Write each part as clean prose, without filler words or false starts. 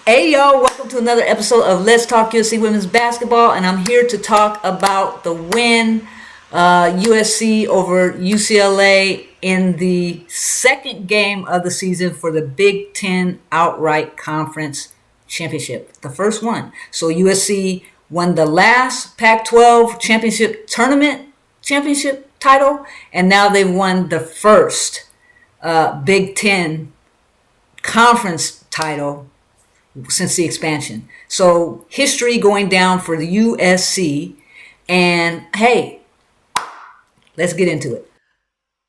Hey yo, welcome to another episode of Let's Talk USC Women's Basketball, and I'm here to talk about the win USC over UCLA in the second game of the season for the Big Ten Outright Conference Championship, the first one. So USC won the last Pac-12 championship tournament championship title, and now they've won the first Big Ten conference title since the expansion. So history going down for the USC. And hey, let's get into it.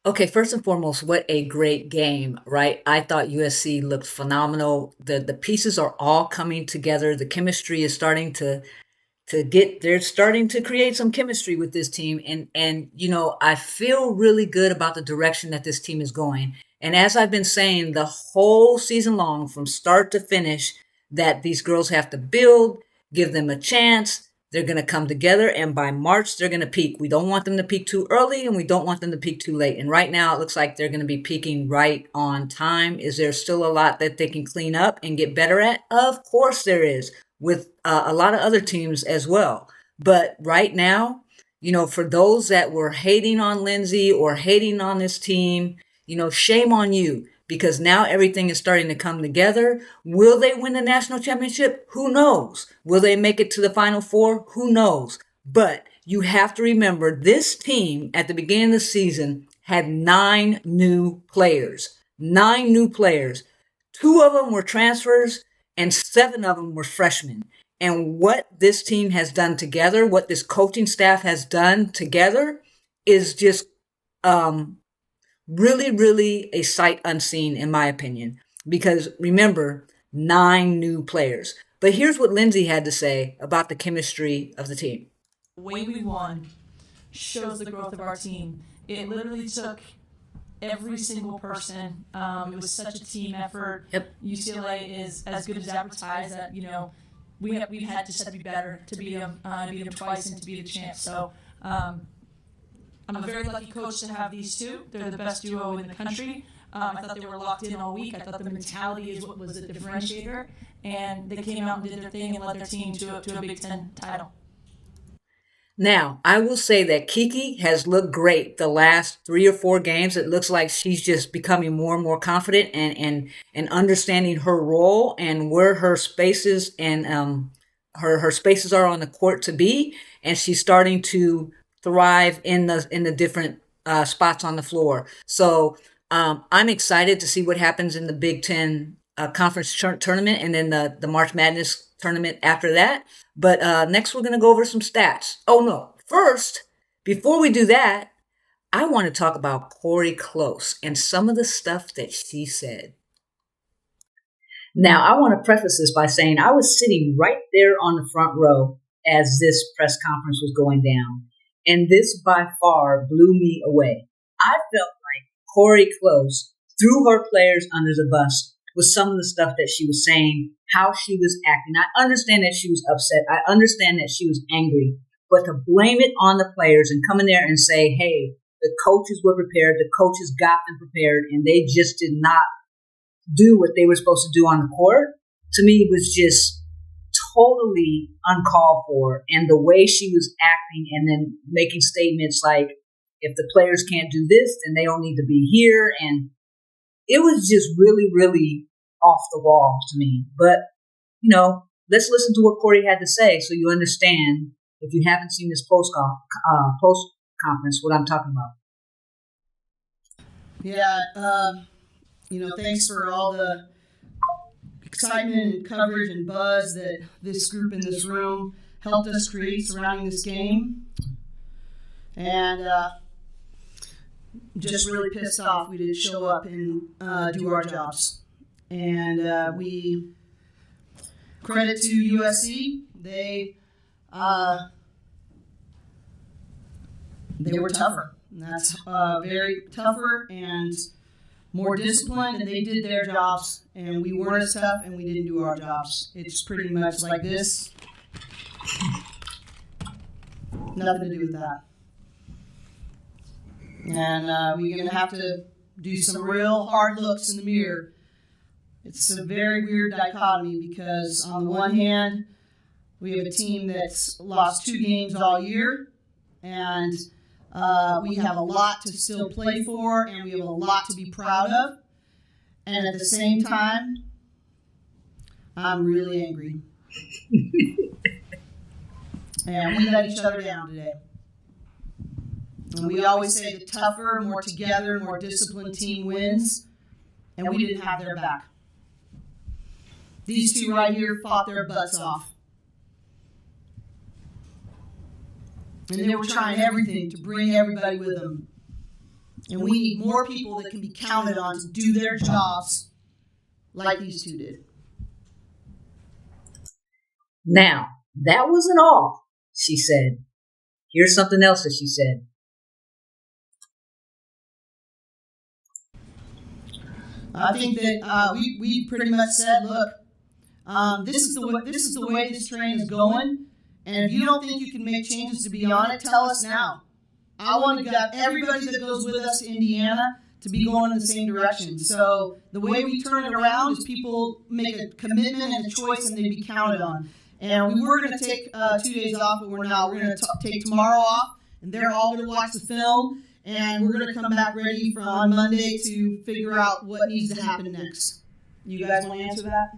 Okay, first and foremost, what a great game, right? I thought USC looked phenomenal. The pieces are all coming together. The chemistry is starting to get they're starting to create some chemistry with this team, and I feel really good about the direction that this team is going. And as I've been saying the whole season long, from start to finish, that these girls have to build, give them a chance. They're going to come together, and by March they're going to peak. We don't want them to peak too early, and we don't want them to peak too late. And right now it looks like they're going to be peaking right on time. Is there still a lot that they can clean up and get better at? Of course there is, with a lot of other teams as well. But right now, for those that were hating on Lindsay or hating on this team, shame on you, because now everything is starting to come together. Will they win the national championship? Who knows? Will they make it to the Final Four? Who knows? But you have to remember, this team at the beginning of the season had 9 new players. 9 new players. 2 of them were transfers and 7 of them were freshmen. And what this team has done together, what this coaching staff has done together, is just really, really a sight unseen, in my opinion. Because remember, 9 new players. But here's what Lindsay had to say about the chemistry of the team. The way we won shows the growth of our team. It literally took every single person. It was such a team effort. Yep. UCLA is as good as advertised. That we had to be better to beat them twice and to be the champ. So I'm a very lucky coach to have these two. They're the best duo in the country. I thought they were locked in all week. I thought the mentality is what was the differentiator, and they came out and did their thing and led their team to a Big Ten title. Now, I will say that Kiki has looked great the last 3 or 4 games. It looks like she's just becoming more and more confident and understanding her role and where her spaces and her spaces are on the court to be, and she's starting to thrive in the different spots on the floor. So I'm excited to see what happens in the Big Ten conference tournament, and then the March Madness tournament after that. But next we're going to go over some stats. Oh no, first, before we do that, I want to talk about Corey Close and some of the stuff that she said. Now, I want to preface this by saying I was sitting right there on the front row as this press conference was going down, and this by far blew me away. I felt like Corey Close threw her players under the bus with some of the stuff that she was saying, how she was acting. I understand that she was upset. I understand that she was angry. But to blame it on the players and come in there and say, hey, the coaches were prepared, the coaches got them prepared, and they just did not do what they were supposed to do on the court, to me was just totally uncalled for. And the way she was acting and then making statements like, if the players can't do this, then they don't need to be here. And it was just really, really off the wall to me. But, let's listen to what Corey had to say so you understand, if you haven't seen this post conference, what I'm talking about. Yeah, thanks for all the excitement and coverage and buzz that this group in this room helped us create surrounding this game. And just really pissed off we didn't show up and do our jobs. And we credit to USC. They were tougher. And that's very tougher and more disciplined, and they did their jobs, and we weren't as tough, and we didn't do our jobs. It's pretty much like this. Nothing to do with that. And we're going to have to do some real hard looks in the mirror It's a very weird dichotomy because on the one hand, we have a team that's lost 2 games all year, and we have a lot to still play for, and we have a lot to be proud of. And at the same time, I'm really angry. And we let each other down today. And we always say the tougher, more together, more disciplined team wins, and we didn't have their back. These 2 right here fought their butts off. And they were trying everything to bring everybody with them. And we need more people that can be counted on to do their jobs like these 2 did. Now, that wasn't all, she said. Here's something else that she said. I think that we pretty much said, look, this is the way this train is going, and if you don't think you can make changes to be on it, tell us now. I want to get everybody that goes with us to Indiana to be going in the same direction. So the way we turn it around is people make a commitment and a choice, and they be counted on. And we were going to take 2 days off, but we're not. We're going to take tomorrow off, and they're all going to watch the film. And we're going to come back ready on Monday to figure out what needs to happen next. You guys want to answer that?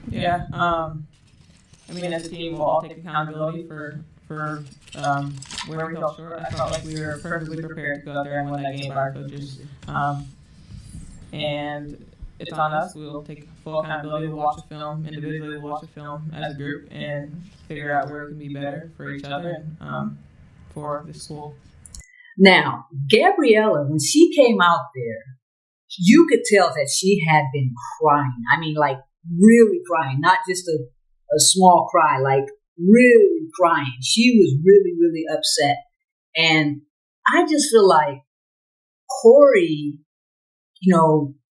Yeah. I mean, as a team, we'll all take accountability for where we fell short. I felt like we were perfectly prepared to go out there and win that game by our coaches. And it's on us. We'll take full accountability. We'll watch the film individually. We'll watch the film as a group and figure out where it can be better for each other and for the school. Now, Gabriella, when she came out there, you could tell that she had been crying. I mean, like really crying, not just a small cry, like really crying. She was really, really upset. And I just feel like Corey,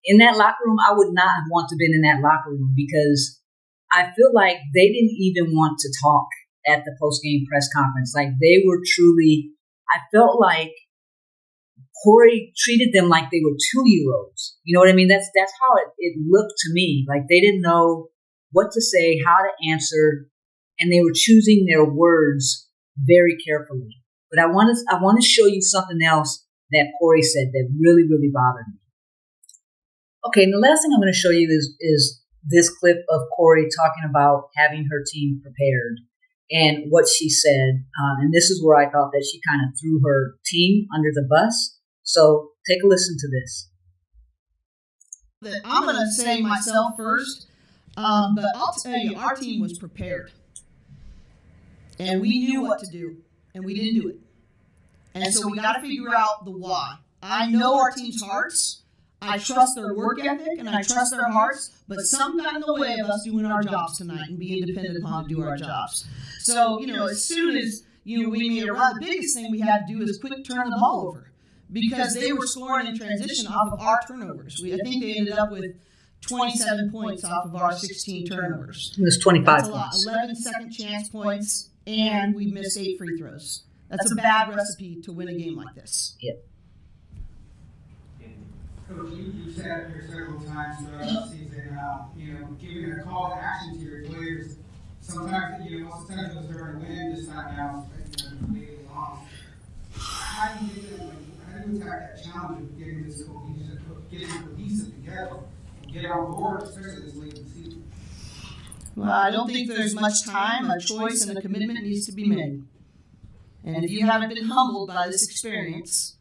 in that locker room, I would not have wanted to been in that locker room because I feel like they didn't even want to talk at the post-game press conference. Like they were truly, I felt like Corey treated them like they were 2-year-olds. You know what I mean? That's how it looked to me. Like they didn't know what to say, how to answer, and they were choosing their words very carefully. But I want to show you something else that Corey said that really, really bothered me. Okay, and the last thing I'm going to show you is this clip of Corey talking about having her team prepared and what she said. And this is where I thought that she kind of threw her team under the bus. So take a listen to this. I'm going to say myself first, but I'll tell you, our team was prepared. And we knew what to do, and we didn't do it. And so we got to figure out the why. I know our team's hearts. I trust their work ethic, and I trust their hearts, but some got in the way of us doing our jobs tonight and being dependent upon to do our jobs. So, as soon as, we made a run, the biggest thing we had to do is quick turn the ball over because they were scoring in transition off of our turnovers. I think they ended up with 27 points off of our 16 turnovers. It was 25 That's a points. lot. 11 second chance points, and we missed 8 free throws. That's a bad recipe to win a game like this. Yep. Coach, you said here several times throughout the season, giving a call to action to your players. Sometimes, most of the time it was during the win, this time now, completely lost. How do you attack that challenge of getting this cohesive together and get on board, especially this late in the season? Well, I don't think there's much time. A choice and a commitment needs to be made. And if you haven't been humbled by this experience,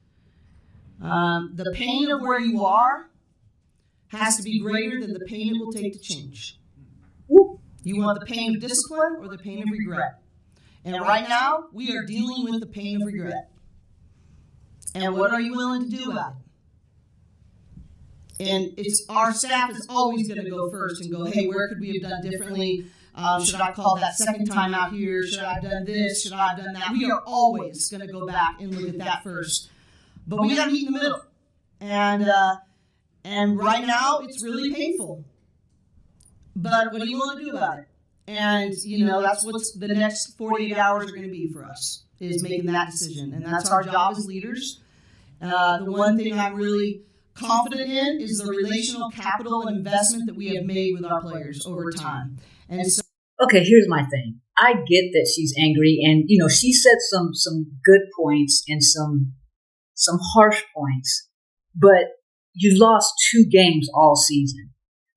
the pain of where you are has to be greater than the pain it will take to change. You want the pain of discipline or the pain of regret? And right now, we are dealing with the pain of regret. And what are you willing to do about it? And our staff is always going to go first and go, hey, where could we have done differently? Should I have called that second time out here? Should I have done this? Should I have done that? We are always going to go back and look at that first. But we got to meet in the middle. And right now, it's really painful. But what do you want to do about it? And, that's what the next 48 hours are going to be for us, is making that decision. And that's our job as leaders. The one thing I'm really confident in is the relational capital and investment that we have made with our players over time. And so, okay, here's my thing. I get that she's angry, and she said some good points and some harsh points, but you've lost 2 games all season.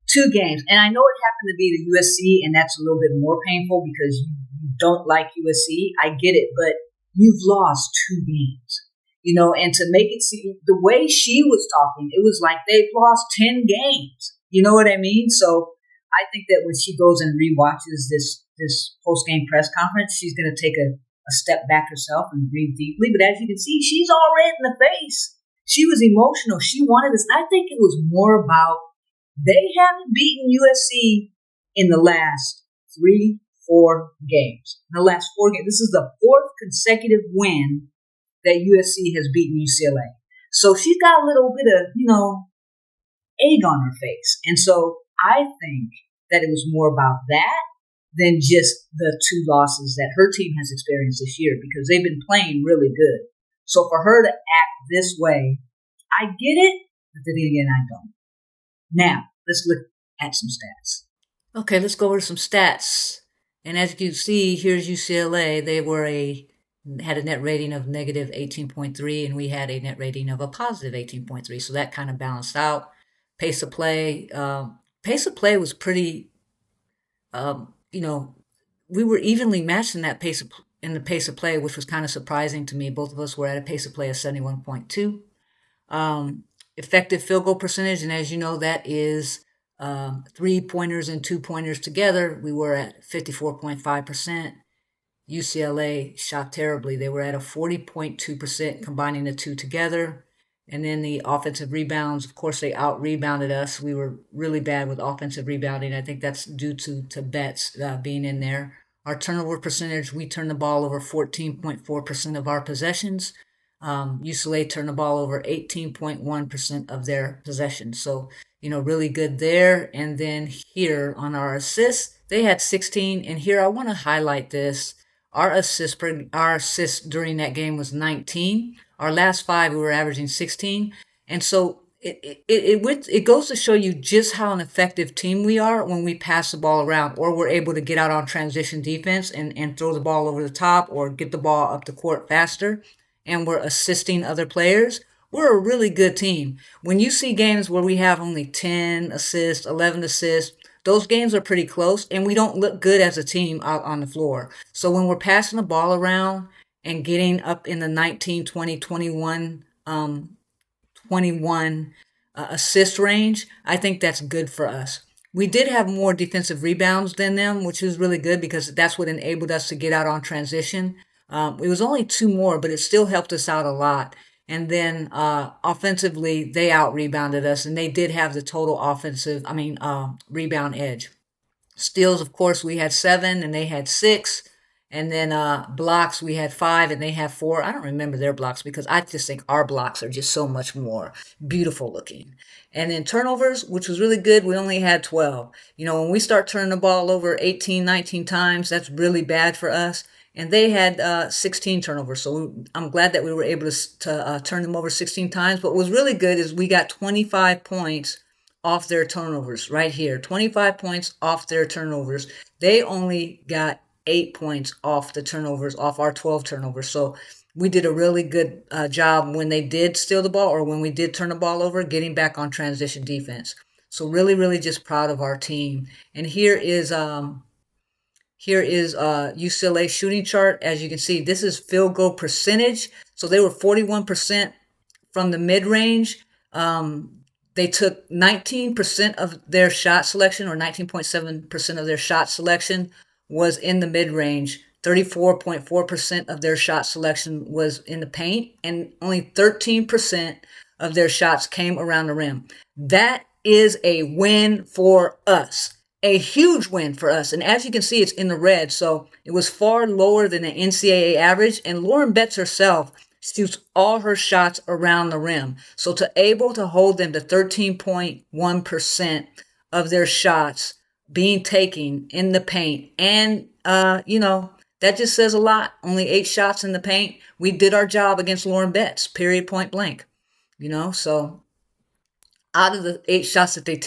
2 games. And I know it happened to be the USC, and that's a little bit more painful because you don't like USC. I get it, but you've lost 2 games. And to make it seem, the way she was talking, it was like they've lost 10 games. You know what I mean? So I think that when she goes and rewatches this post-game press conference, she's going to take a step back herself and breathe deeply. But as you can see, she's all red in the face. She was emotional. She wanted this. I think it was more about they haven't beaten USC in the last 3-4 games. In the last 4 games. This is the 4th consecutive win that USC has beaten UCLA. So she's got a little bit of, egg on her face. And so I think that it was more about that than just the 2 losses that her team has experienced this year, because they've been playing really good. So for her to act this way, I get it, but then again, I don't. Now, let's look at some stats. Okay, let's go over some stats. And as you can see, here's UCLA. They had a net rating of negative 18.3, and we had a net rating of a positive 18.3. So that kind of balanced out. Pace of play was pretty, we were evenly matched in that in the pace of play, which was kind of surprising to me. Both of us were at a pace of play of 71.2. Effective field goal percentage, and as you know, that is 3-pointers and 2-pointers together. We were at 54.5%. UCLA shot terribly. They were at a 40.2% combining the 2 together. And then the offensive rebounds, of course, they out-rebounded us. We were really bad with offensive rebounding. I think that's due to Betts being in there. Our turnover percentage, we turned the ball over 14.4% of our possessions. UCLA turned the ball over 18.1% of their possessions. So, really good there. And then here on our assists, they had 16. And here I want to highlight this. Our assists during that game was 19. Our last 5, we were averaging 16. And so it goes to show you just how an effective team we are when we pass the ball around, or we're able to get out on transition defense and throw the ball over the top, or get the ball up the court faster, and we're assisting other players. We're a really good team. When you see games where we have only 10 assists, 11 assists, those games are pretty close, and we don't look good as a team out on the floor. So when we're passing the ball around and getting up in the 19, 20, 21 assist range, I think that's good for us. We did have more defensive rebounds than them, which is really good because that's what enabled us to get out on transition. It was only 2 more, but it still helped us out a lot. And then offensively, they out-rebounded us, and they did have the total rebound edge. Steals, of course, we had 7, and they had 6. And then blocks, we had 5, and they have 4. I don't remember their blocks because I just think our blocks are just so much more beautiful looking. And then turnovers, which was really good, we only had 12. When we start turning the ball over 18, 19 times, that's really bad for us. And they had 16 turnovers. So I'm glad that we were able to turn them over 16 times. But what was really good is we got 25 points off their turnovers right here. 25 points off their turnovers. They only got 8 points off the turnovers, off our 12 turnovers. So we did a really good job when they did steal the ball or when we did turn the ball over, getting back on transition defense. So really, really just proud of our team. And here is UCLA shooting chart. As you can see, this is field goal percentage. So they were 41% from the mid-range. They took 19% of their shot selection, or 19.7% of their shot selection was in the mid-range. 34.4% of their shot selection was in the paint, and only 13% of their shots came around the rim. That is a win for us. A huge win for us. And as you can see, it's in the red. So it was far lower than the NCAA average. And Lauren Betts herself shoots all her shots around the rim. So to able to hold them to 13.1% of their shots being taken in the paint. And, that just says a lot. Only 8 shots in the paint. We did our job against Lauren Betts, period, point blank. So out of the 8 shots that they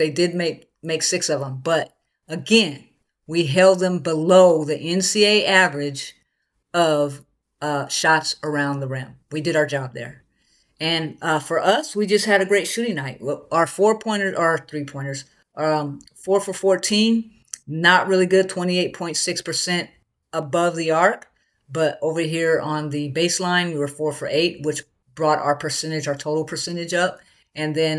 did make 6 of them. But again, we held them below the NCAA average of shots around the rim. We did our job there. And for us, we just had a great shooting night. Our 3-pointers, 4 for 14, not really good, 28.6% above the arc. But over here on the baseline, we were 4 for 8, which brought our total percentage up. And then,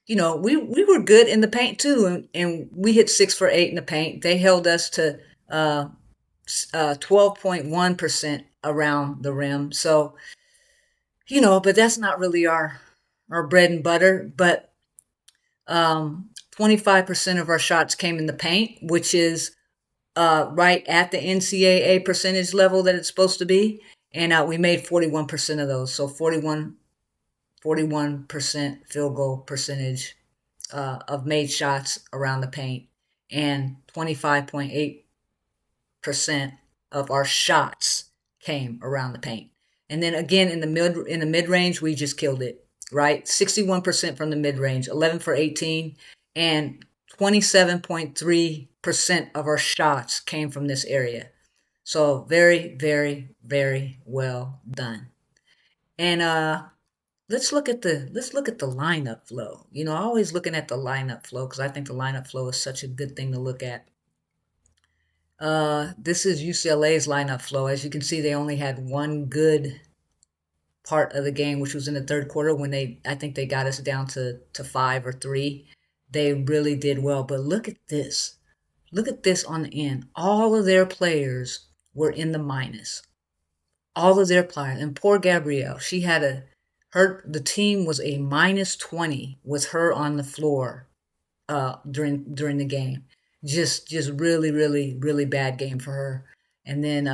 we were good in the paint too. And we hit 6 for 8 in the paint. They held us to 12.1% around the rim. So, but that's not really our bread and butter. But 25% of our shots came in the paint, which is right at the NCAA percentage level that it's supposed to be. And we made 41% of those. So 41% field goal percentage of made shots around the paint. And 25.8% of our shots came around the paint. And then again, in the mid-range, we just killed it, right? 61% from the mid-range, 11 for 18, and 27.3% of our shots came from this area. So very, very, very well done. And let's look at the lineup flow. Always looking at the lineup flow because I think the lineup flow is such a good thing to look at. This is UCLA's lineup flow. As you can see, they only had one good part of the game, which was in the third quarter when I think they got us down to 5 or 3. They really did well. But look at this. Look at this on the end. All of their players were in the minus. All of their players. And poor Gabrielle, the team was a minus 20 with her on the floor during the game. Just really, really, really bad game for her. And then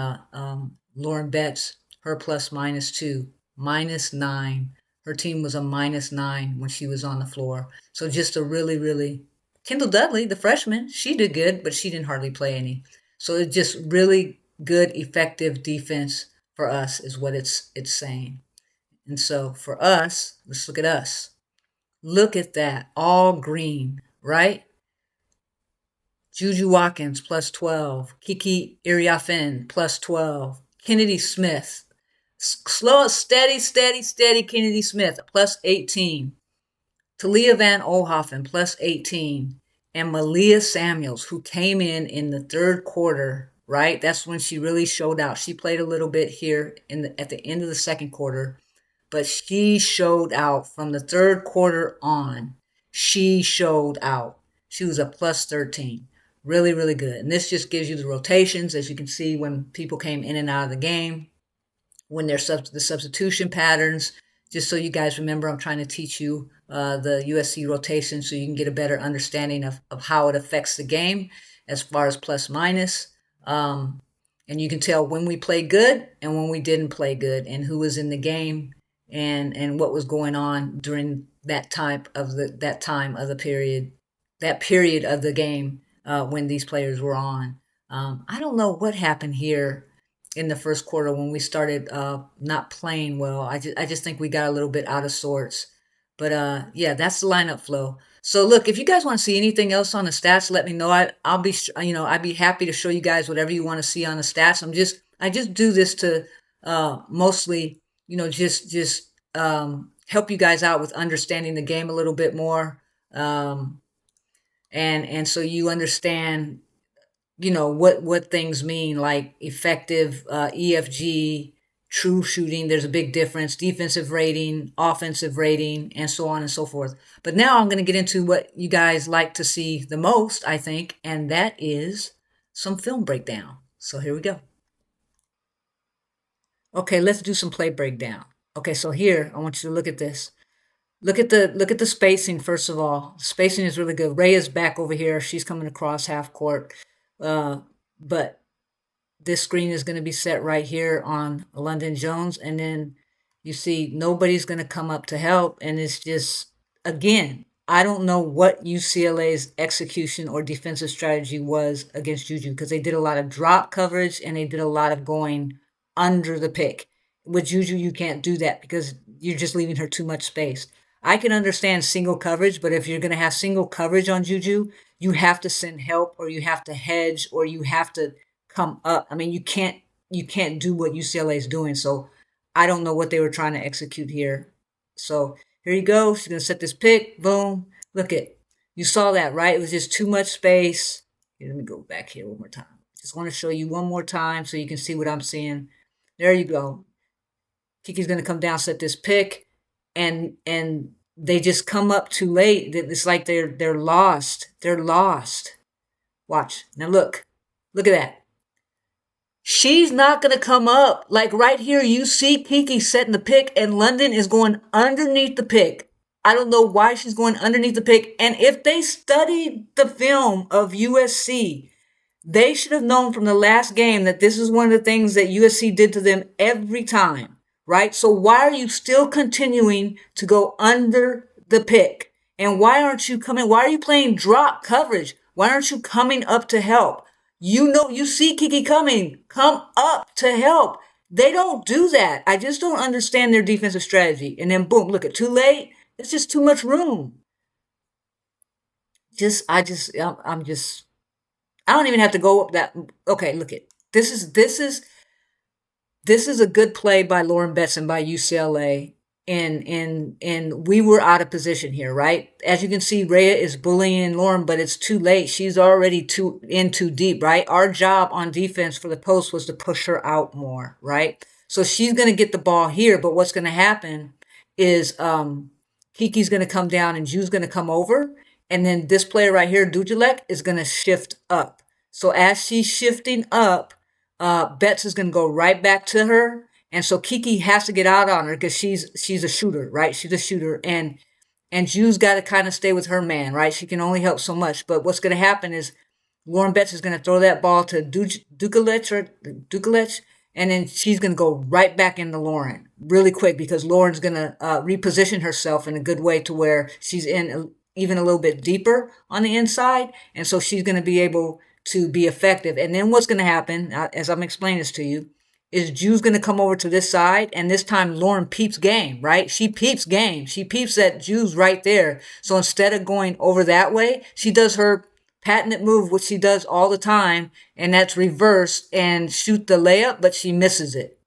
Lauren Betts, her ±2, -9. Her team was a -9 when she was on the floor. So just a really, really... Kendall Dudley, the freshman, she did good, but she didn't hardly play any. So it's just really good, effective defense for us is what it's saying. And so for us, let's look at us. Look at that, all green, right? Juju Watkins, +12. Kiki Iriafen, +12. Kennedy Smith. Steady Kennedy Smith, +18. Talia Van Olhoffen, +18. And Malia Samuels, who came in the third quarter, right? That's when she really showed out. She played a little bit here at the end of the second quarter, but she showed out from the third quarter on. She showed out. She was a +13. Really, really good. And this just gives you the rotations, as you can see when people came in and out of the game, when the substitution patterns. Just so you guys remember, I'm trying to teach you the USC rotation so you can get a better understanding of how it affects the game as far as plus minus. And you can tell when we played good and when we didn't play good and who was in the game and what was going on during that time of the period of the game when these players were on. I don't know what happened here in the first quarter when we started not playing well. I just think we got a little bit out of sorts. But yeah, that's the lineup flow. So look, if you guys want to see anything else on the stats, let me know. I'll be I'd be happy to show you guys whatever you want to see on the stats. I just do this to mostly just help you guys out with understanding the game a little bit more, and so you understand what things mean, like effective EFG, true shooting. There's a big difference, defensive rating, offensive rating, and so on and so forth. But now I'm going to get into what you guys like to see the most, I think, and that is some film breakdown. So here we go. Okay, let's do some play breakdown. Okay, so here I want you to look at this. Look at the spacing first of all. The spacing is really good. Ray is back over here. She's coming across half court. But this screen is going to be set right here on London Jones, and then you see nobody's going to come up to help, and it's just, again, I don't know what UCLA's execution or defensive strategy was against Juju, because they did a lot of drop coverage and they did a lot of going under the pick. With Juju, you can't do that because you're just leaving her too much space. I can understand single coverage, but if you're going to have single coverage on Juju, you have to send help, or you have to hedge, or you have to come up. I mean, you can't do what UCLA is doing. So I don't know what they were trying to execute here. So here you go. She's going to set this pick. Boom. Look it. You saw that, right? It was just too much space. Here, let me go back here one more time. Just want to show you one more time so you can see what I'm seeing. There you go. Kiki's going to come down, set this pick, and they just come up too late. It's like they're lost. They're lost. Watch. Now look. Look at that. She's not going to come up. Like right here, you see Kiki setting the pick, and London is going underneath the pick. I don't know why she's going underneath the pick. And if they studied the film of USC, they should have known from the last game that this is one of the things that USC did to them every time, right? So why are you still continuing to go under the pick? And why aren't you coming? Why are you playing drop coverage? Why aren't you coming up to help? You know, you see Kiki coming. Come up to help. They don't do that. I just don't understand their defensive strategy. And then boom, look at too late. It's just too much room. I don't even have to go up that. Okay, look at this is a good play by Lauren Betts and by UCLA. And we were out of position here, right? As you can see, Rhea is bullying Lauren, but it's too late. She's already too deep, right? Our job on defense for the post was to push her out more, right? So she's going to get the ball here, but what's going to happen is Kiki's going to come down and Ju's going to come over. And then this player right here, Dujulek, is going to shift up. So as she's shifting up, Betts is going to go right back to her. And so Kiki has to get out on her because she's a shooter, right? She's a shooter. And Ju's got to kind of stay with her man, right? She can only help so much. But what's going to happen is Lauren Betts is going to throw that ball to Dukalech, and then she's going to go right back into Lauren really quick because Lauren's going to reposition herself in a good way to where she's in even a little bit deeper on the inside. And so she's going to be able to be effective. And then what's going to happen, as I'm explaining this to you, is Ju's going to come over to this side, and this time Lauren peeps game, right? She peeps game. She peeps that Ju's right there. So instead of going over that way, she does her patented move, which she does all the time, and that's reverse and shoot the layup, but she misses it,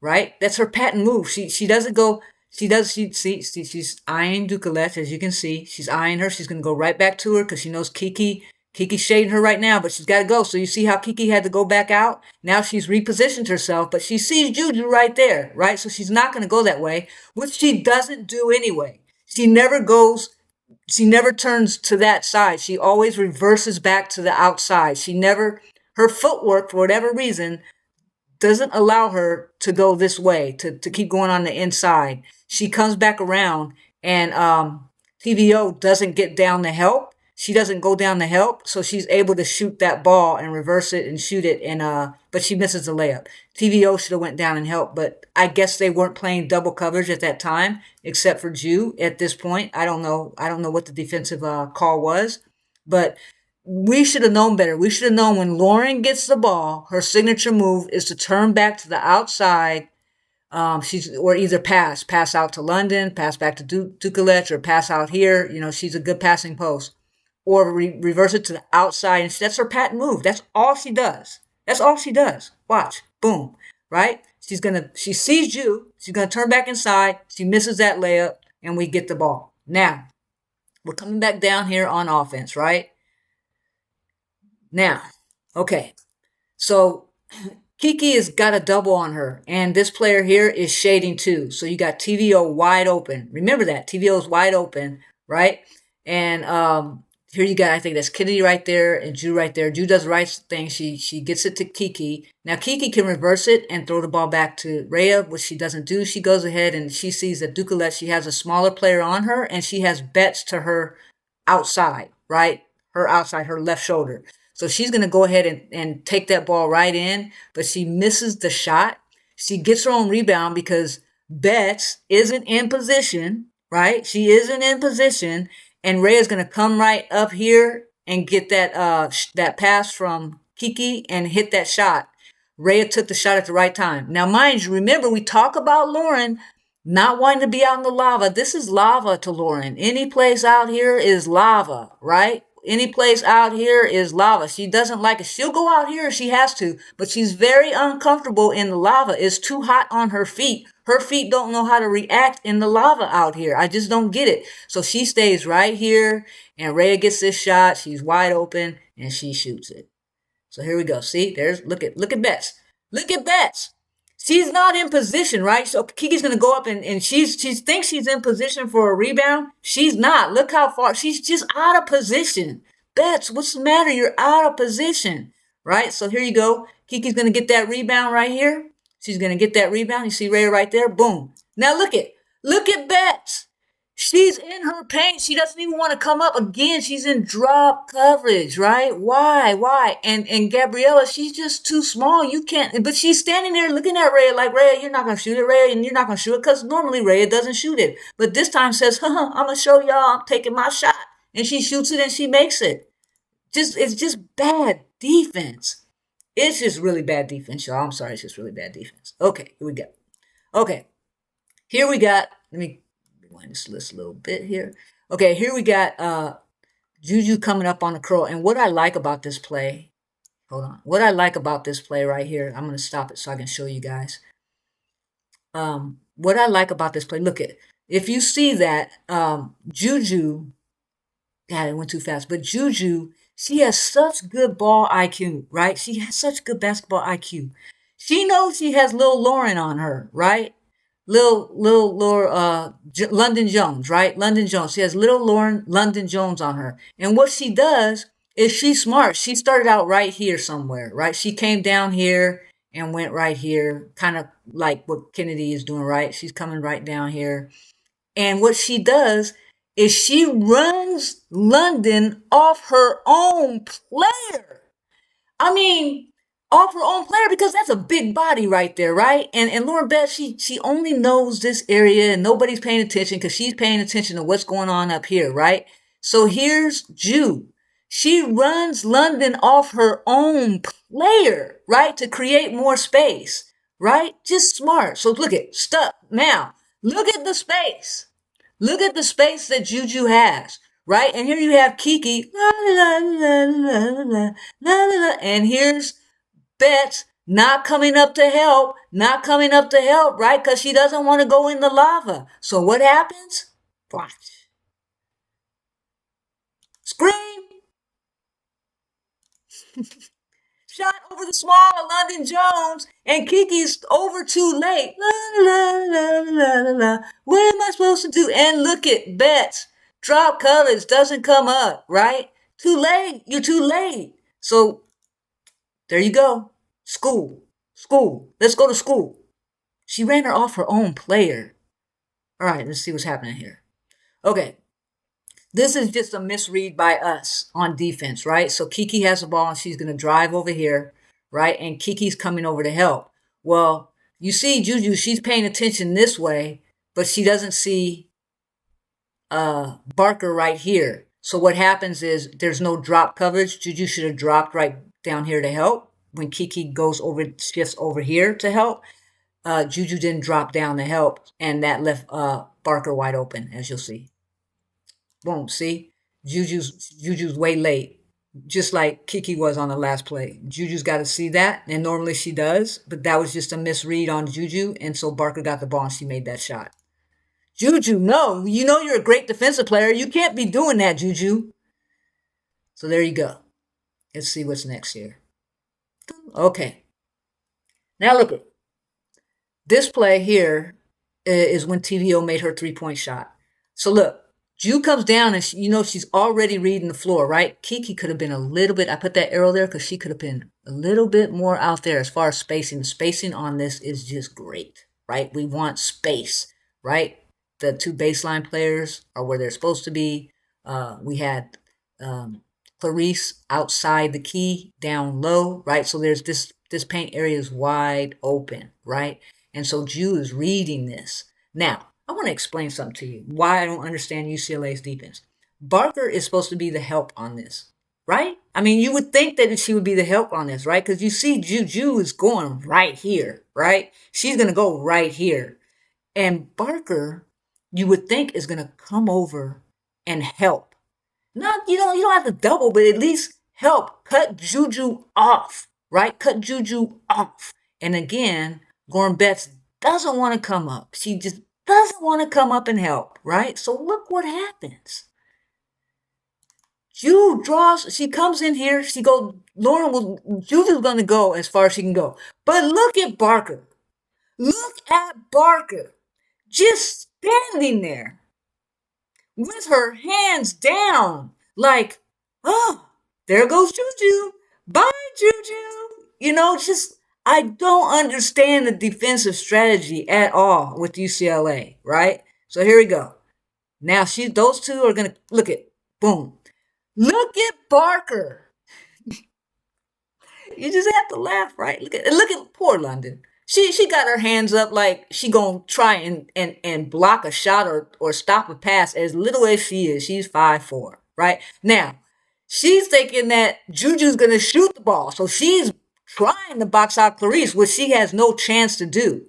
right? That's her patent move. She doesn't go. She's eyeing Dukalech, as you can see. She's eyeing her. She's going to go right back to her because she knows Kiki's shading her right now, but she's got to go. So you see how Kiki had to go back out? Now she's repositioned herself, but she sees Juju right there, right? So she's not going to go that way, which she doesn't do anyway. She never turns to that side. She always reverses back to the outside. Her footwork, for whatever reason, doesn't allow her to go this way, to keep going on the inside. She comes back around, and TVO doesn't get down to help. She doesn't go down to help, so she's able to shoot that ball and reverse it and shoot it, but she misses the layup. TVO should have went down and helped, but I guess they weren't playing double coverage at that time, except for Ju at this point. I don't know what the defensive call was, but we should have known better. We should have known when Lauren gets the ball, her signature move is to turn back to the outside. Or either pass out to London, pass back to Dukalech, or pass out here. You know, she's a good passing post. Or reverse it to the outside. And that's her patent move. That's all she does. Watch. Boom. Right? She sees Ju. She's going to turn back inside. She misses that layup, and we get the ball. Now, we're coming back down here on offense, right? Now, okay. So Kiki has got a double on her, and this player here is shading too. So you got TVO wide open. Remember that. TVO is wide open, right? And here you got, I think that's Kitty right there and Ju right there. Ju does the right thing. She gets it to Kiki. Now Kiki can reverse it and throw the ball back to Rhea, which she doesn't do. She goes ahead and she sees that Dukalech, she has a smaller player on her, and she has Betts to her outside, right? Her outside, her left shoulder. So she's going to go ahead and take that ball right in, but she misses the shot. She gets her own rebound because Betts isn't in position, right? She isn't in position. And Rhea's going to come right up here and get that pass from Kiki and hit that shot. Rhea took the shot at the right time. Now, mind you, remember, we talk about Lauren Not wanting to be out in the lava. This is lava to Lauren. Any place out here is lava, right? Any place out here is lava. She doesn't like it. She'll go out here if she has to, but she's very uncomfortable in the lava. It's too hot on her feet. Her feet don't know how to react in the lava out here. I just don't get it. So she stays right here, and Rhea gets this shot. She's wide open, and she shoots it. So here we go. See, look at Betts. Look at Betts. She's not in position, right? So Kiki's going to go up and she thinks she's in position for a rebound. She's not. Look how far. She's just out of position. Betts, what's the matter? You're out of position, right? So here you go. Kiki's going to get that rebound right here. She's going to get that rebound. You see Ray right there? Boom. Now look at Betts. She's in her paint. She doesn't even want to come up again. She's in drop coverage, right? Why? And Gabriella, she's just too small. You can't, but she's standing there looking at Rhea like, Rhea, you're not going to shoot it, Rhea, and you're not going to shoot it because normally Rhea doesn't shoot it. But this time says, I'm going to show y'all I'm taking my shot. And she shoots it and she makes it. It's just bad defense. It's just really bad defense, y'all. I'm sorry. It's just really bad defense. Okay, here we go. Okay, here we got, let me rewind this list a little bit here. Okay, here we got Juju coming up on the curl. And what I like about this play, hold on. What I like about this play right here, I'm going to stop it so I can show you guys. What I like about this play, look at, if you see that Juju, God, it went too fast, but Juju, she has such good ball IQ, right? She has such good basketball IQ. She knows she has Lil Lauren on her, right? Lil London Jones, right? London Jones. She has little Lauren London Jones on her. And what she does is she's smart. She started out right here somewhere, right? She came down here and went right here, kind of like what Kennedy is doing, right? She's coming right down here. And what she does is she runs London off her own player. I mean, off her own player because that's a big body right there, right? And Lauren Betts, she only knows this area and nobody's paying attention because she's paying attention to what's going on up here, right? So here's Ju. She runs London off her own player, right? To create more space, right? Just smart. So look at stuff. Now, look at the space. Look at the space that Juju has, right? And here you have Kiki, la, la, la, la, la, la, la, and here's Betts not coming up to help, right? Because she doesn't want to go in the lava. So what happens? Watch. Scream. Shot over the small London Jones, and Kiki's over too late. La, la, la, la, la, la. What am I supposed to do? And look at Betts. Drop coverage doesn't come up, right? Too late. You're too late. So there you go. School. Let's go to school. She ran her off her own player. All right, let's see what's happening here. Okay. This is just a misread by us on defense, right? So Kiki has the ball and she's going to drive over here, right? And Kiki's coming over to help. Well, you see Juju, she's paying attention this way, but she doesn't see Barker right here. So what happens is there's no drop coverage. Juju should have dropped right down here to help. When Kiki shifts over here to help, Juju didn't drop down to help, and that left Barker wide open, as you'll see. Boom, see? Juju's way late, just like Kiki was on the last play. Juju's got to see that, and normally she does, but that was just a misread on Juju, and so Barker got the ball and she made that shot. Juju, no, you know you're a great defensive player. You can't be doing that, Juju. So there you go. Let's see what's next here. Okay. Now look at this play here is when TVO made her three-point shot. So look. Ju comes down and she's already reading the floor, right? Kiki could have been a little bit, I put that arrow there because she could have been a little bit more out there as far as spacing. The spacing on this is just great, right? We want space, right? The two baseline players are where they're supposed to be. We had Clarice outside the key, down low, right? So there's this paint area is wide open, right? And so Ju is reading this. Now, I want to explain something to you, why I don't understand UCLA's defense. Barker is supposed to be the help on this, right? I mean, you would think that she would be the help on this, right? Because you see Juju is going right here, right? She's going to go right here. And Barker, you would think, is going to come over and help. Not, you don't have to double, but at least help cut Juju off, right? Cut Juju off. And again, Gorham Betts doesn't want to come up. She just doesn't want to come up and help, right? So look what happens. She comes in here, Juju's going to go as far as she can go. But look at Barker. Look at Barker. Just standing there with her hands down, like, oh, there goes Juju. Bye, Juju. I don't understand the defensive strategy at all with UCLA, right? So here we go. Now those two are gonna look at, boom. Look at Barker. You just have to laugh, right? Look at poor London. She got her hands up like she gonna try and block a shot or stop a pass as little as she is. She's 5'4", right? Now, she's thinking that Juju's gonna shoot the ball. So she's trying to box out Clarice, which she has no chance to do,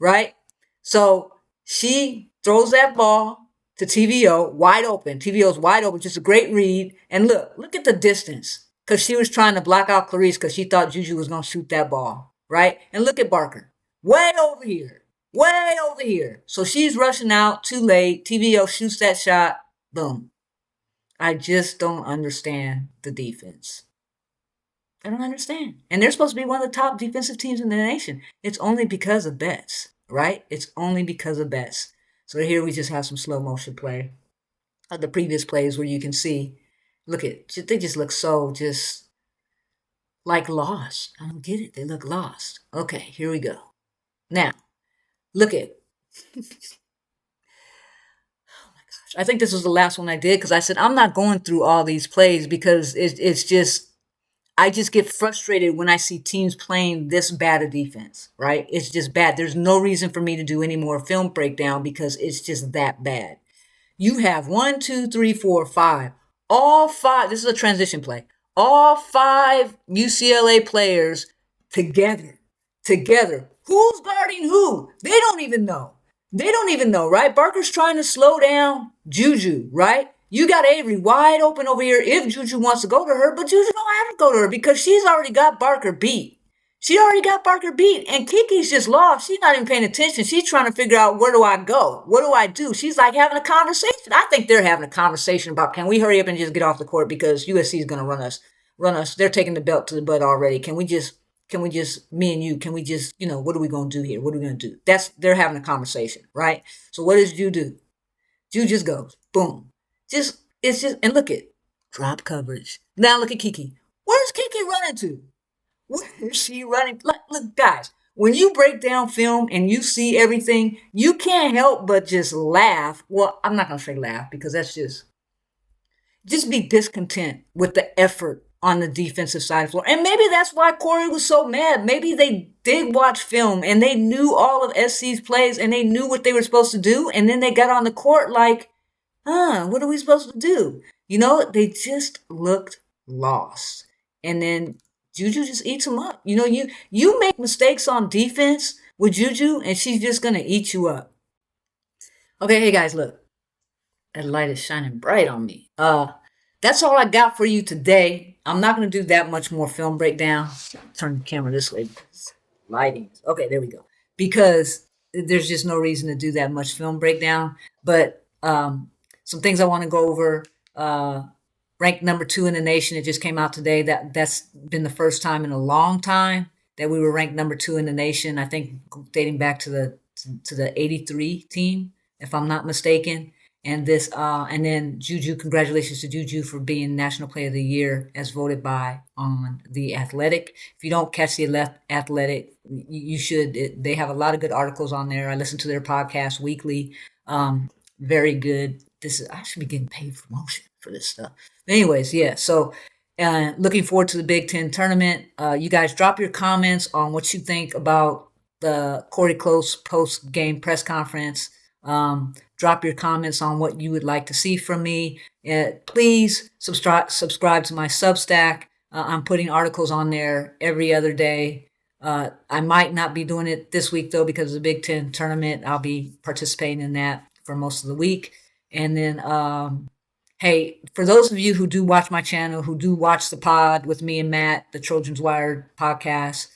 right? So she throws that ball to TVO, wide open. TVO's wide open, just a great read. And look at the distance. Because she was trying to block out Clarice because she thought Juju was going to shoot that ball, right? And look at Barker. Way over here. So she's rushing out, too late. TVO shoots that shot. Boom. I just don't understand the defense. I don't understand. And they're supposed to be one of the top defensive teams in the nation. It's only because of Betts, right? It's only because of Betts. So here we just have some slow motion play of the previous plays where you can see, they just look so just like lost. I don't get it. They look lost. Okay, here we go. Now, look at, oh my gosh. I think this was the last one I did because I said, I'm not going through all these plays because it's just, I just get frustrated when I see teams playing this bad a defense, right? It's just bad. There's no reason for me to do any more film breakdown because it's just that bad. You have 1, 2, 3, 4, 5. All 5, this is a transition play. All 5 UCLA players together. Who's guarding who? They don't even know, right? Barker's trying to slow down Juju, right? You got Avery wide open over here if Juju wants to go to her, but Juju don't have to go to her because she's already got Barker beat. And Kiki's just lost. She's not even paying attention. She's trying to figure out, where do I go? What do I do? She's like having a conversation. I think they're having a conversation about, can we hurry up and just get off the court because USC is going to run us. They're taking the belt to the butt already. Can we just, me and you, what are we going to do here? What are we going to do? They're having a conversation, right? So what does Ju do? Ju just goes, boom. And look at drop coverage. Now look at Kiki. Where's Kiki running to? Where is she running? Look, guys, when you break down film and you see everything, you can't help but just laugh. Well, I'm not going to say laugh because that's just be discontent with the effort on the defensive side of the floor. And maybe that's why Corey was so mad. Maybe they did watch film and they knew all of SC's plays and they knew what they were supposed to do. And then they got on the court like, what are we supposed to do? They just looked lost. And then Juju just eats them up. You make mistakes on defense with Juju and she's just going to eat you up. Okay, hey guys, look. That light is shining bright on me. That's all I got for you today. I'm not going to do that much more film breakdown. Turn the camera this way. Lighting. Okay, there we go. Because there's just no reason to do that much film breakdown. But some things I want to go over. Ranked number 2 in the nation. It just came out today. That's been the first time in a long time that we were ranked number 2 in the nation. I think dating back to the 83 team, if I'm not mistaken. And then Juju, congratulations to Juju for being National Player of the Year as voted by on The Athletic. If you don't catch The Athletic, you should. They have a lot of good articles on there. I listen to their podcast weekly. Very good. I should be getting paid for promotion for this stuff. But anyways, yeah. So looking forward to the Big Ten tournament. You guys drop your comments on what you think about the Corey Close post-game press conference. Drop your comments on what you would like to see from me. Please subscribe to my Substack. I'm putting articles on there every other day. I might not be doing it this week though because of the Big Ten tournament. I'll be participating in that for most of the week. And then, hey, for those of you who do watch my channel, who do watch the pod with me and Matt, the Trojans Wired podcast,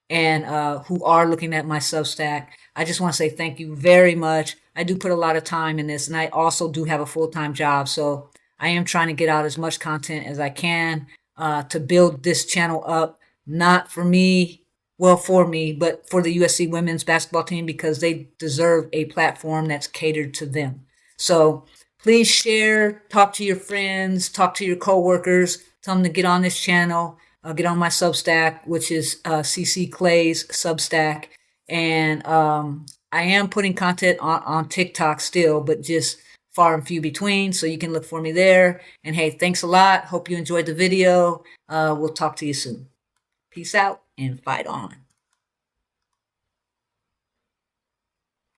and who are looking at my Substack, I just want to say thank you very much. I do put a lot of time in this, and I also do have a full-time job, so I am trying to get out as much content as I can to build this channel up, not for me, well, for me, but for the USC women's basketball team because they deserve a platform that's catered to them. So please share, talk to your friends, talk to your coworkers, tell them to get on this channel, get on my Substack, which is CC Clay's Substack. And I am putting content on TikTok still, but just far and few between. So you can look for me there. And hey, thanks a lot. Hope you enjoyed the video. We'll talk to you soon. Peace out and fight on.